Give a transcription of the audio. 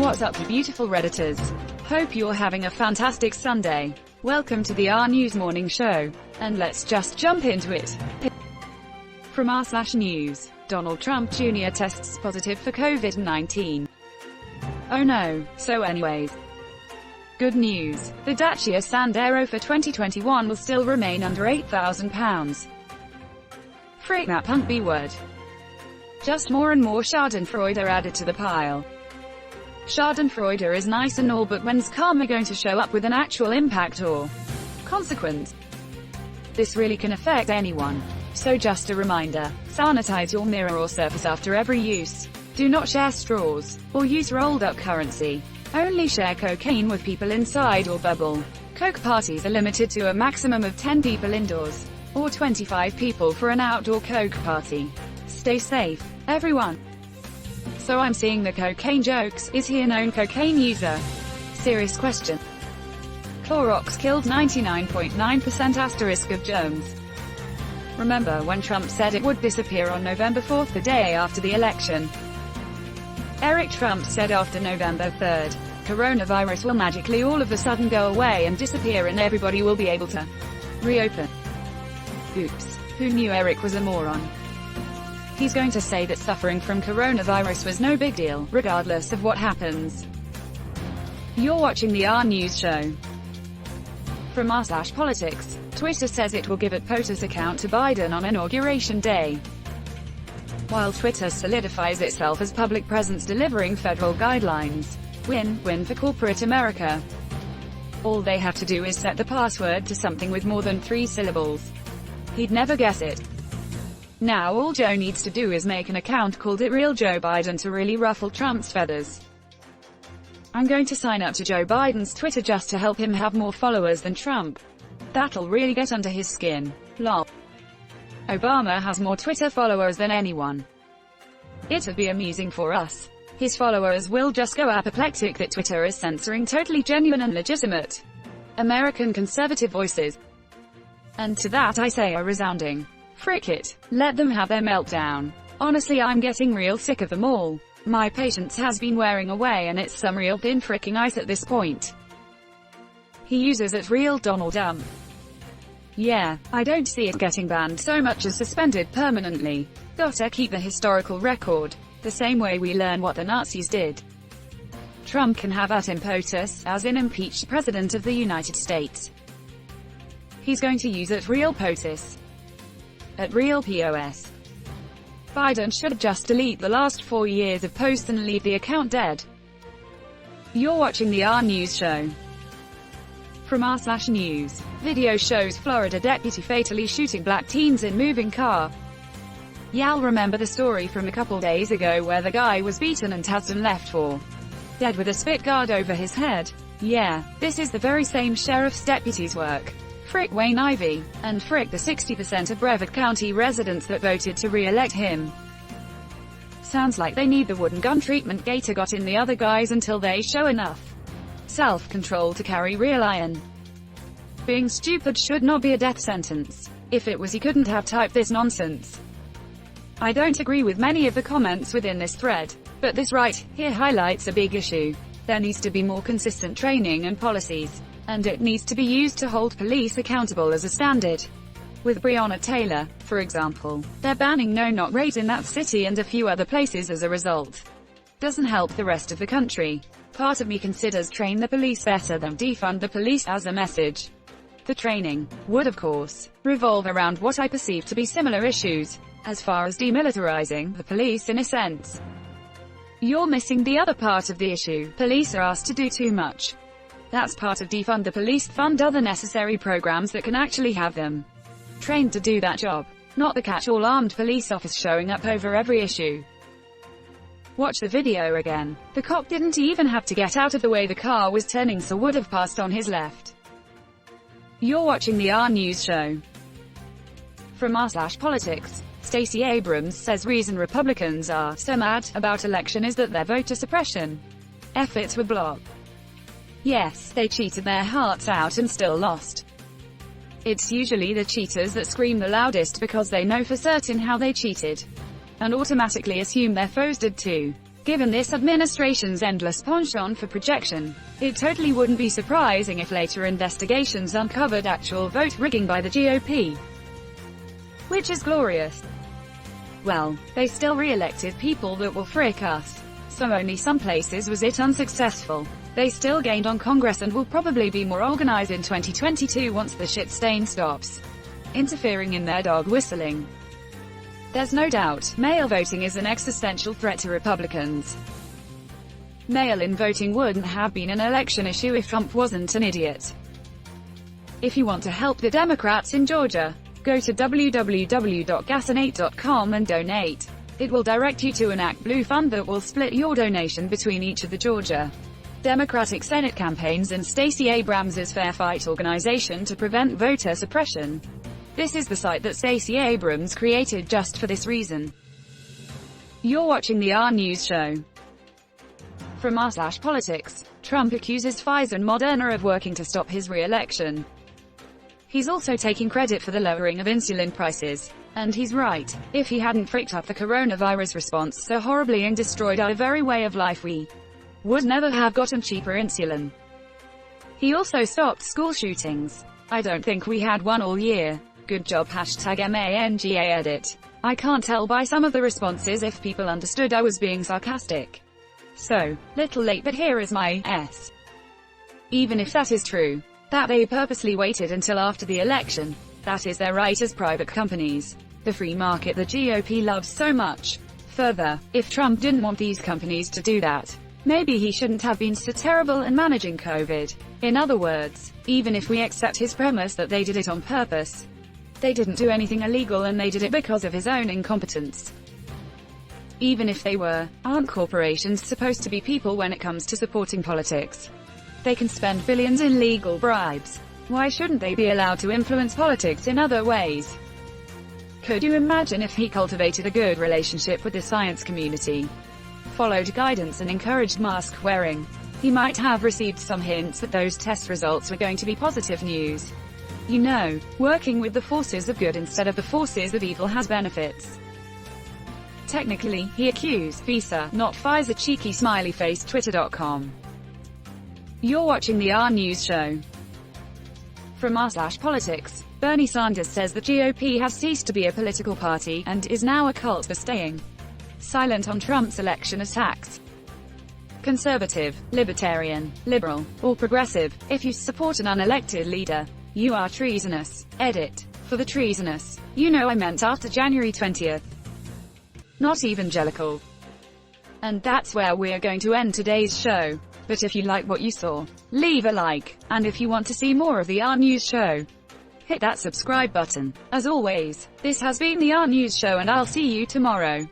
What's up, you beautiful Redditors? Hope you're having a fantastic Sunday. Welcome to the RNEWS morning show. And let's just jump into it. From r/news, Donald Trump Jr. tests positive for COVID-19. Oh no. So anyways. Good news. The Dacia Sandero for 2021 will still remain under £8,000. Frick that punk B-word. Just more and more schadenfreude are added to the pile. Schadenfreude is nice and all, but when's karma going to show up with an actual impact or consequence? This really can affect anyone. So just a reminder, sanitize your mirror or surface after every use. Do not share straws, or use rolled up currency. Only share cocaine with people inside or bubble. Coke parties are limited to a maximum of 10 people indoors, or 25 people for an outdoor Coke party. Stay safe, everyone. So I'm seeing the cocaine jokes. Is he a known cocaine user? Serious question. Clorox killed 99.9% of germs. Remember when Trump said it would disappear on November 4th, the day after the election? Eric Trump said after November 3rd, coronavirus will magically all of a sudden go away and disappear and everybody will be able to reopen. Oops. Who knew Eric was a moron? He's going to say that suffering from coronavirus was no big deal, regardless of what happens. You're watching the RNEWS show. From r/politics, Twitter says it will give a POTUS account to Biden on Inauguration Day. While Twitter solidifies itself as public presence delivering federal guidelines. Win-win for corporate America. All they have to do is set the password to something with more than 3 syllables. He'd never guess it. Now all Joe needs to do is make an account called It Real Joe Biden to really ruffle Trump's feathers. I'm going to sign up to Joe Biden's Twitter just to help him have more followers than Trump. That'll really get under his skin. Lol. Obama has more Twitter followers than anyone. It'd be amusing for us. His followers will just go apoplectic that Twitter is censoring totally genuine and legitimate American conservative voices. And to that I say a resounding frick it. Let them have their meltdown. Honestly, I'm getting real sick of them all. My patience has been wearing away and it's some real thin fricking ice at this point. He uses it real Donald Yeah, I don't see it getting banned so much as suspended permanently. Gotta keep the historical record. The same way we learn what the Nazis did. Trump can have at him POTUS, as in impeached President of the United States. He's going to use it real POTUS. At real POS. Biden should just delete the last 4 years of posts and leave the account dead. You're watching the RNEWS show. From r/news, video shows Florida deputy fatally shooting black teens in moving car. Y'all remember the story from a couple days ago where the guy was beaten and tasered and left for dead with a spit guard over his head? Yeah, this is the very same sheriff's deputy's work. Frick Wayne Ivey, and frick the 60% of Brevard County residents that voted to re-elect him. Sounds like they need the wooden gun treatment Gator got in the other guys until they show enough self-control to carry real iron. Being stupid should not be a death sentence. If it was, he couldn't have typed this nonsense. I don't agree with many of the comments within this thread, but this right here highlights a big issue. There needs to be more consistent training and policies, and it needs to be used to hold police accountable as a standard. With Breonna Taylor, for example, they're banning no-knock raids in that city and a few other places as a result. Doesn't help the rest of the country. Part of me considers train the police better than defund the police as a message. The training would, of course, revolve around what I perceive to be similar issues, as far as demilitarizing the police in a sense. You're missing the other part of the issue. Police are asked to do too much. That's part of defund the police, fund other necessary programs that can actually have them trained to do that job. Not the catch-all armed police officer showing up over every issue. Watch the video again. The cop didn't even have to get out of the way the car was turning, so would have passed on his left. You're watching the RNEWS show. From r/politics, Stacey Abrams says reason Republicans are so mad about election is that their voter suppression efforts were blocked. Yes, they cheated their hearts out and still lost. It's usually the cheaters that scream the loudest because they know for certain how they cheated, and automatically assume their foes did too. Given this administration's endless penchant for projection, it totally wouldn't be surprising if later investigations uncovered actual vote rigging by the GOP. Which is glorious. Well, they still re-elected people that will frick us. So only some places was it unsuccessful. They still gained on Congress and will probably be more organized in 2022 once the shit stain stops interfering in their dog whistling. There's no doubt, mail voting is an existential threat to Republicans. Mail-in voting wouldn't have been an election issue if Trump wasn't an idiot. If you want to help the Democrats in Georgia, go to www.gasanate.com and donate. It will direct you to an ActBlue fund that will split your donation between each of the Georgia Democratic Senate campaigns and Stacey Abrams' Fair Fight organization to prevent voter suppression. This is the site that Stacey Abrams created just for this reason. You're watching the RNEWS show. From r/politics, Trump accuses Pfizer and Moderna of working to stop his re-election. He's also taking credit for the lowering of insulin prices. And he's right. If he hadn't fricked up the coronavirus response so horribly and destroyed our very way of life, we would never have gotten cheaper insulin. He also stopped school shootings. I don't think we had one all year. Good job #MANGA edit. I can't tell by some of the responses if people understood I was being sarcastic. So, little late, but here is my S. Even if that is true, that they purposely waited until after the election, that is their right as private companies. The free market the GOP loves so much. Further, if Trump didn't want these companies to do that, maybe he shouldn't have been so terrible in managing COVID. In other words, even if we accept his premise that they did it on purpose, they didn't do anything illegal and they did it because of his own incompetence. Even if they were, aren't corporations supposed to be people when it comes to supporting politics? They can spend billions in legal bribes. Why shouldn't they be allowed to influence politics in other ways? Could you imagine if he cultivated a good relationship with the science community, followed guidance and encouraged mask wearing? He might have received some hints that those test results were going to be positive news. You know, working with the forces of good instead of the forces of evil has benefits. Technically, he accused Visa, not Pfizer. Cheeky smiley face. Twitter.com. You're watching the RNEWS show. From r/politics, Bernie Sanders says the GOP has ceased to be a political party and is now a cult for staying silent on Trump's election attacks. Conservative, libertarian, liberal, or progressive, if you support an unelected leader, you are treasonous. Edit. For the treasonous, you know I meant after January 20th. Not evangelical. And that's where we're going to end today's show. But if you like what you saw, leave a like. And if you want to see more of the RNEWS show, hit that subscribe button. As always, this has been the RNEWS show and I'll see you tomorrow.